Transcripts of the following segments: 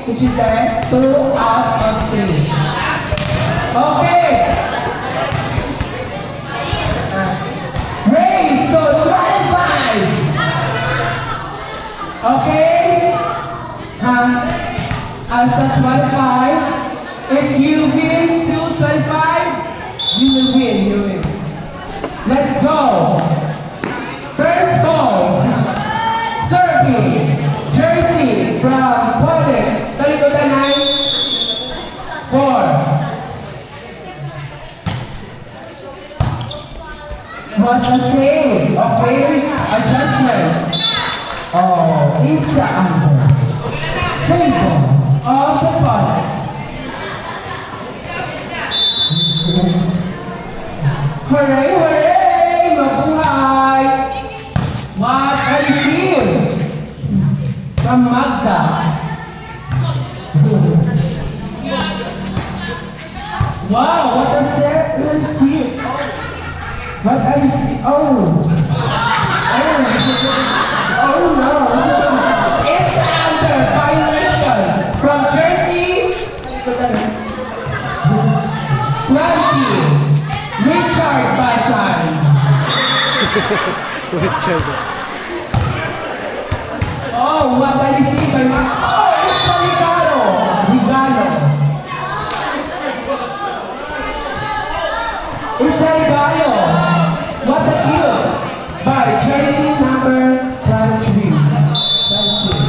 which is there, 2 out of 3. Okay. Raise to 25. Okay. As the 25, if you win to 25, you will win. You win. Let's go. First ball. Serving. Jersey from Poland. Talikotan 9, 4. What a save. Okay. Adjustment. Oh, it's under. Favor of the Poland. Hooray, hooray! Mabuhay! What a receive from Magda. Wow, what a receive! What a receive! Oh! Oh no! It's under violation from Jersey 20. Richard Basan. Richard. Oh, what a receiver. Oh, it's a Regalo. Regalo. It's a Regalo. What a kill by jersey number 23. Thank you.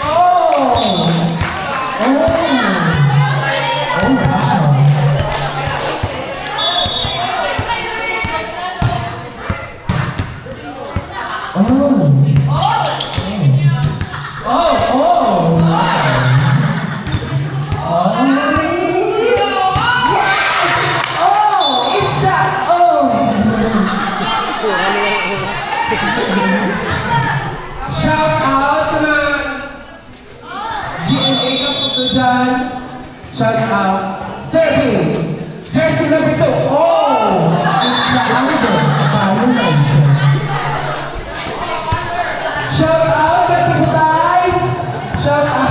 Oh. Oh. Oh, wow. Shout out sa mga GMA na puso dyan. Shout out. Serving. Jersey number 2. Oh! It's the under. Violation. Shout out kay Tibutay. Shout out.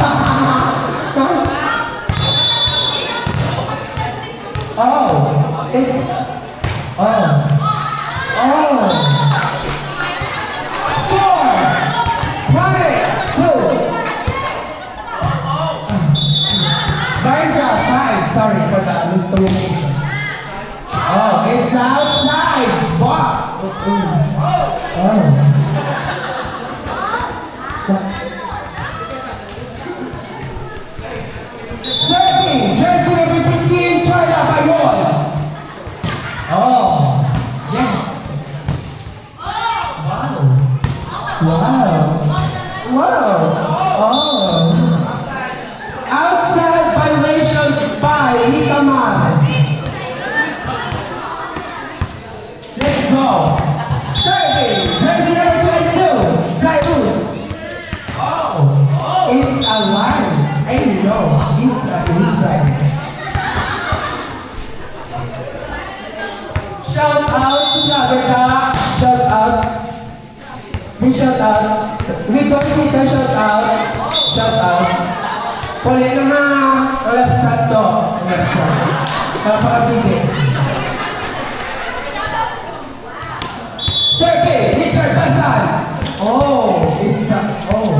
Oh. It's... Oh. Oh. Score! 22. Barza 5. Sorry for the miscommunication. Oh, it's outside. Wow. Oh. Serving. Jersey number 16. Charla Bayol. Oh. Yes. Wow. Wow. Oh. Outside violation by Nikamar. Let's go. Serving. Jersey number 22. Kairus. Oh. It's a line. I know. Inside. Shout out to Nagarta. Shout out. We shout out. We don't see the shout out. Shout out. Puli na mga website to. Website. Kapakagigit. Survey. Richard Basan. Oh. It's a... Oh.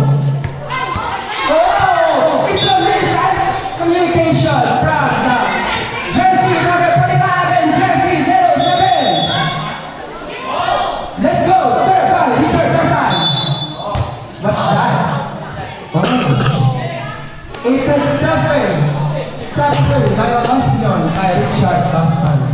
Oh. It's a miscommunication from the Jersey number 45 and Jersey 07. Let's go. Survey. Richard Basan. What's that? Oh. It's a stuffing. Stuffing by Oscar by Richard Basan.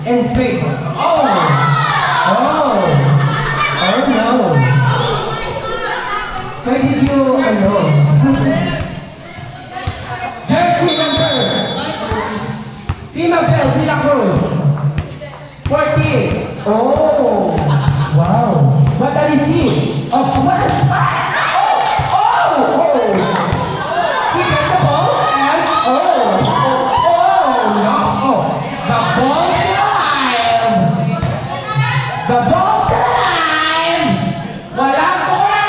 in favor. Oh! Oh! Oh no! Why did you, ano? Jersey number! Timabel de la Cruz. 14. Oh! Wow! What are you seeing? Of what is that? Oh! Oh! Oh! He got the ball and oh! Oh! No! Oh! The ball is alive! The ball is alive! Wala ko na!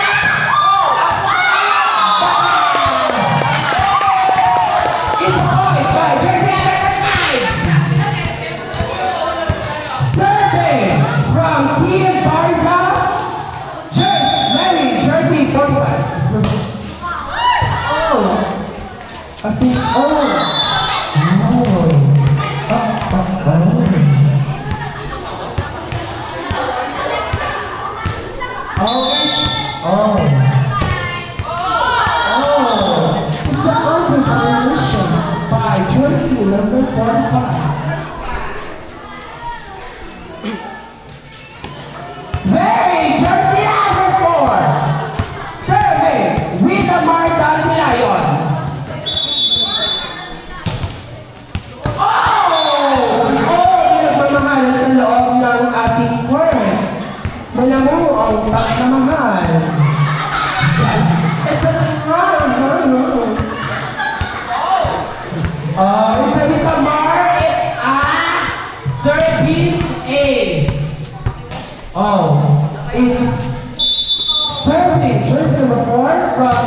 It's a point by Jersey number 5! Survey from Team Barza. Jersey 45. Oh. I think, oh. It's an open violation by Jersey number 45. Very Jersey number 4. Survey with the Marta de Leon. Oh! Nagmamahal sa loob ng ating court. Malamu ang pagmamahal. It's a it's a little more. It's a service A. Oh, it's serving. Jersey number 4 from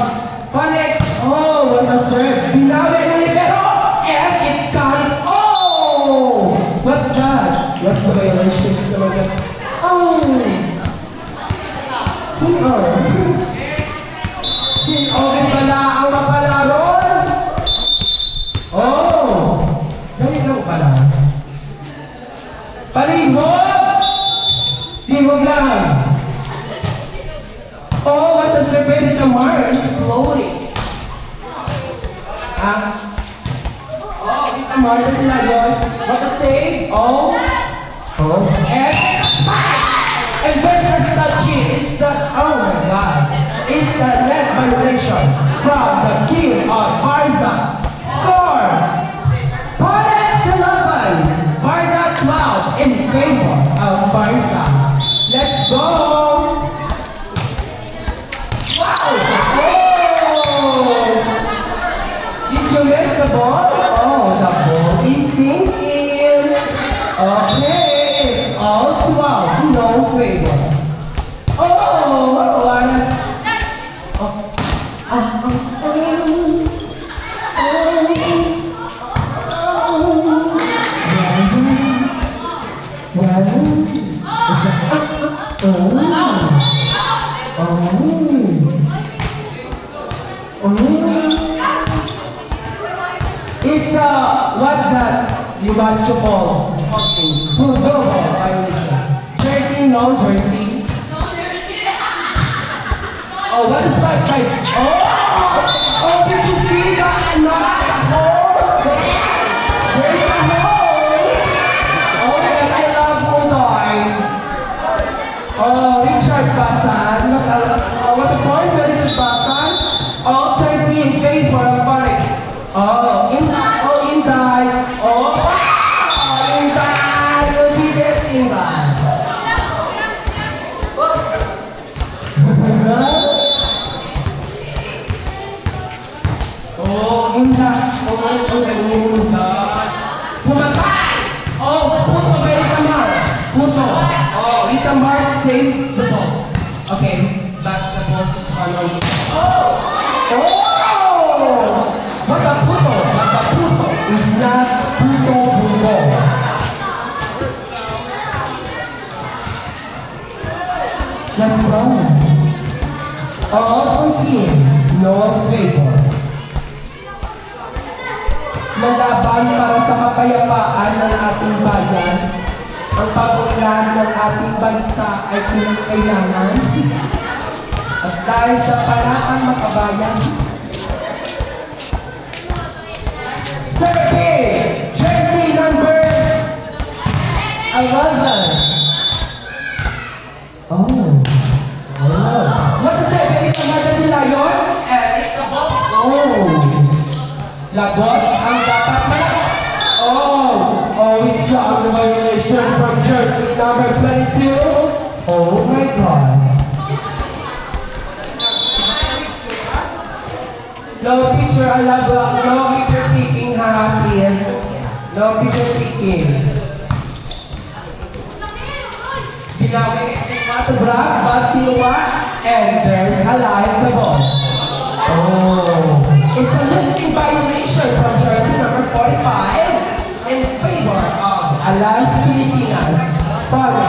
Phoenix. Oh, what a serve. Binawi ng libero. And it's gone. Oh! What's that? What's the violations naman yan? Oh! Sino? Sino rin pala ang mapalaron? Oh! Ganyan lang pala. Palihog! Lihog lang. Oh, what does repair the mark? It's floating. Ah? Oh, it's a mark na nila yun. What to say? Oh. Oh. And versus the cheat. It's the, oh my God. It's the net violation from the king of Barza. Score! Phoenix 11. Barza 12 in favor of Barza. Let's go! Wow! Oh! Did you miss the ball? Oh, the ball is sinking. Okay, it's all 12. No favor. Oh, what a... It's what that you want to call two double violation. Jersey, no jersey. Oh, what is my fight? Oh, oh, did you see that? Not oh, there's a hole. Oh, and I love Mudoy. Oh, Richard Basan. What a point by Richard Basan. Oh, 30 in favor of Phoenix. Oh, Inday. Oh, Inday. Oh, wow! Inday. Look at this, Inday. Oh, Inday. Oh, Inday. Pumatay! Oh, Puto, very Itamar. Puto. Oh, Itamar saves the ball. Okay, back the ball to Panoy. Oh! Oh! What a puto! What a puto! Is not puto puto. Let's go. All 14, no favor. Lalaban para sa kapayapaan ng ating bayan. Ang pag-unlad ng ating bansa ay kinakailangan. At dahil sa paraang makabayan, Survey, Jersey number 11. Oh. Oh. What is it? Ganito natin nila yun? Oh. Lagot ang dapat na. Oh, it's a violation from jersey number 22. Oh my God. No picture, I love no picture taking, ha, please. No picture taking. Ginawin yung photograph, but kinuha, and there's a live the ball. Oh. It's a lifting violation from jersey number 45 in favor of Alliance Pilipinas. Foul.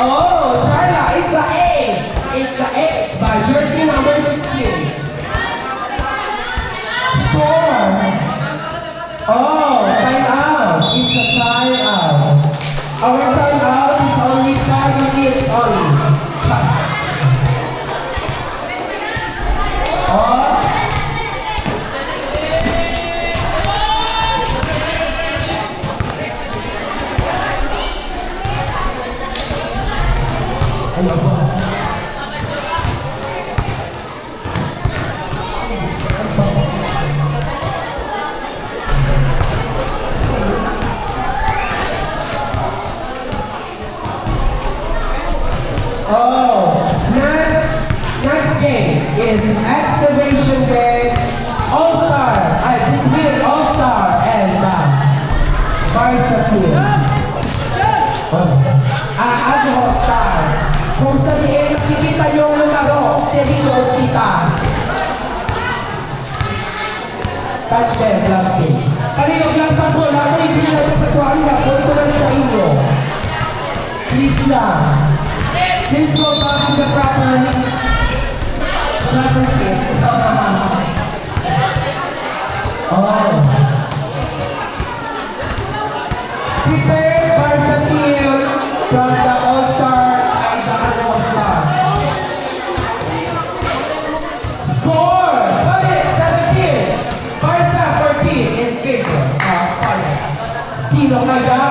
Oh, Charla, it's the A. It's the A by jersey number 15. Score. Oh, time out. It's a time out. Our time out is only 5 minutes only. Oh. Ano ba? Oh, next game is Excavation Game All-Star. Between All-Star and Barca Team. Ano All-Star? Kung sabihin, nakikita yung numero, Serino Sita. Touch them, love team. Kaliyog lang sa bola, ako ibigay na patuwari na, bola ko lang sa inyo. Please lang. Please go back to the proper seat. Oh. Prepare Barca team from the All-Star and the All-Star. Score! Palit 17. Barca 14 in favor of Palit. Sino kaya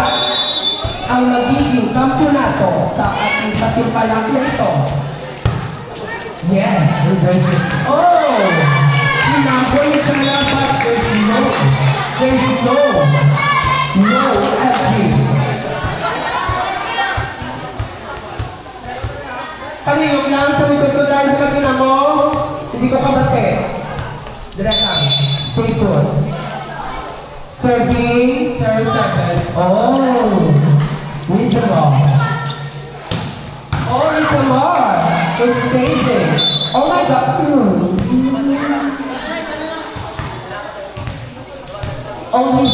ang magiging kampiyonato sa ating katimpalang ito? Yes, oh! Sinaboy ni Chana, but there's no edging. Paliyog lang sa likod ko dahil sa magina mo, hindi ko kabate. Direct lang, stay put. Serving, serve 7. Oh! With the ball. Oh, with the ball. It's saving. Oh my God. Only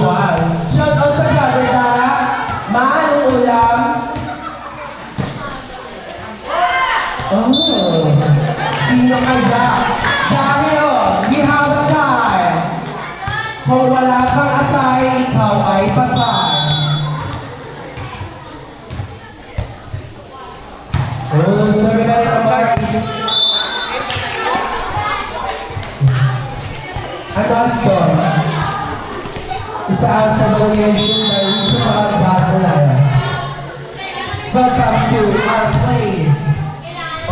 one. Shout out sa Canada. Maanong ulam? Oh. Sino kaya? Dahil, we have a tie. Kung wala kang atay, ikaw ay patay. Oh, sorry na rin ang party. Ano ito? It's outside variation by Rizal Gazalara. Welcome to our play.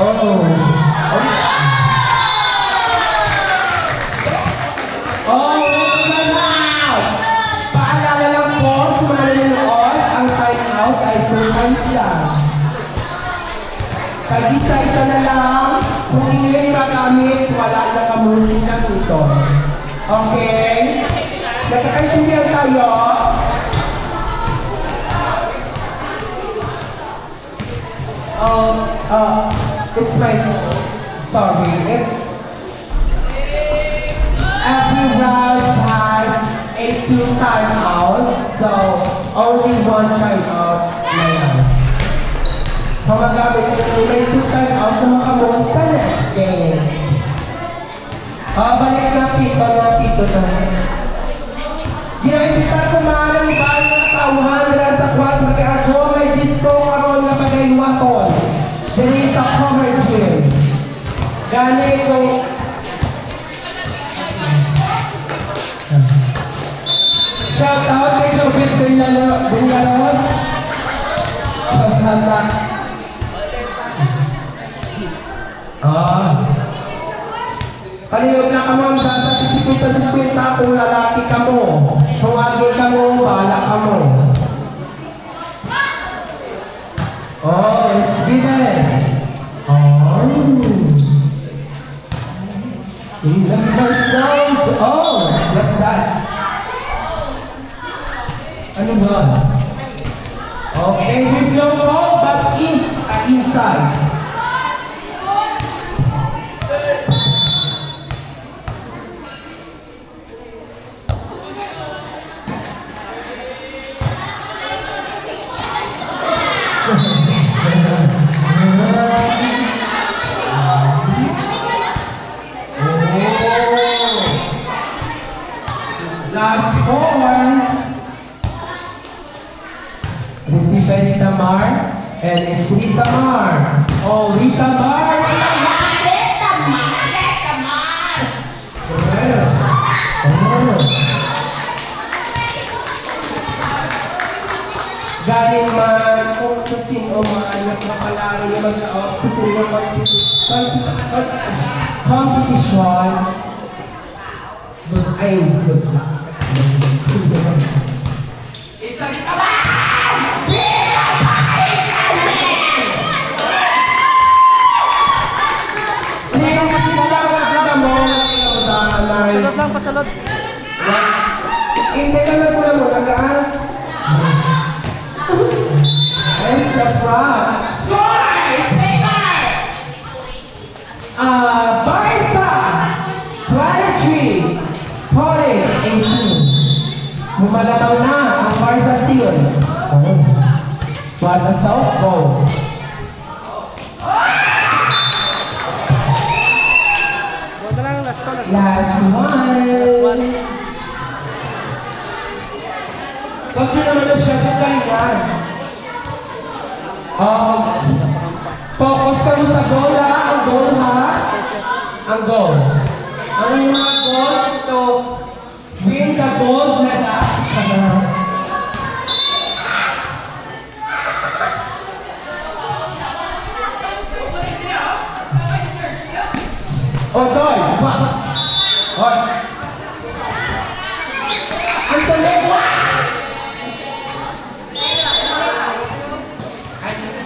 Oh. Oh, time out! Paalala lang po sa mga nanonood, ang time out ay 2 times lang. Pag-isa-isa na lang, kung hindi magamit, wala na kamunin na dito. Okay? Nakakaintindihan tayo? It's my sorry. Every round has a 2 timeout, so only 1 timeout na yan. Kung magamit ito, may 2 timeout na makamot sa next game. Balik na pito na. Ginaibitan ko mga ng iba ng tauhan nila sa kwas magkakago may disco karoon nga bagay waton. Dili sa cover gym. Gani Villaros. Pagkata. Palihog na ka mo, sa 50-50 kung lalaki ka mo. Kung agi ka mo, bala ka mo. Oh, it's given. Oh. In the first round. Oh, what's that? Ano ba? Okay, there's no ball, but it's inside. Last four. Receive by Rita Mar. And it's Rita Mar. Oh, Rita Mar. Galing man kung sa sino man nakapalaro niya mag-out sa sino competition. But ay, good luck. It's a come on! Pasalot lang, pasalot. Hindi ka na muna mo, nagaan. And sa front. Score! Paper! Barca! 23. Forest, 18. Bumalataw na ang Barca team. Oh. What a south goal. Buwan na lang, last one. Last one. Bakit naman na siya sa kanya? Focus ka mo sa goal ha. Ang goal ha. Ang goal. Ang yung mga goal to win the gold medal. Toy! Hoy! Ang tuloy!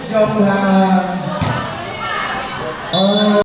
Joke lang.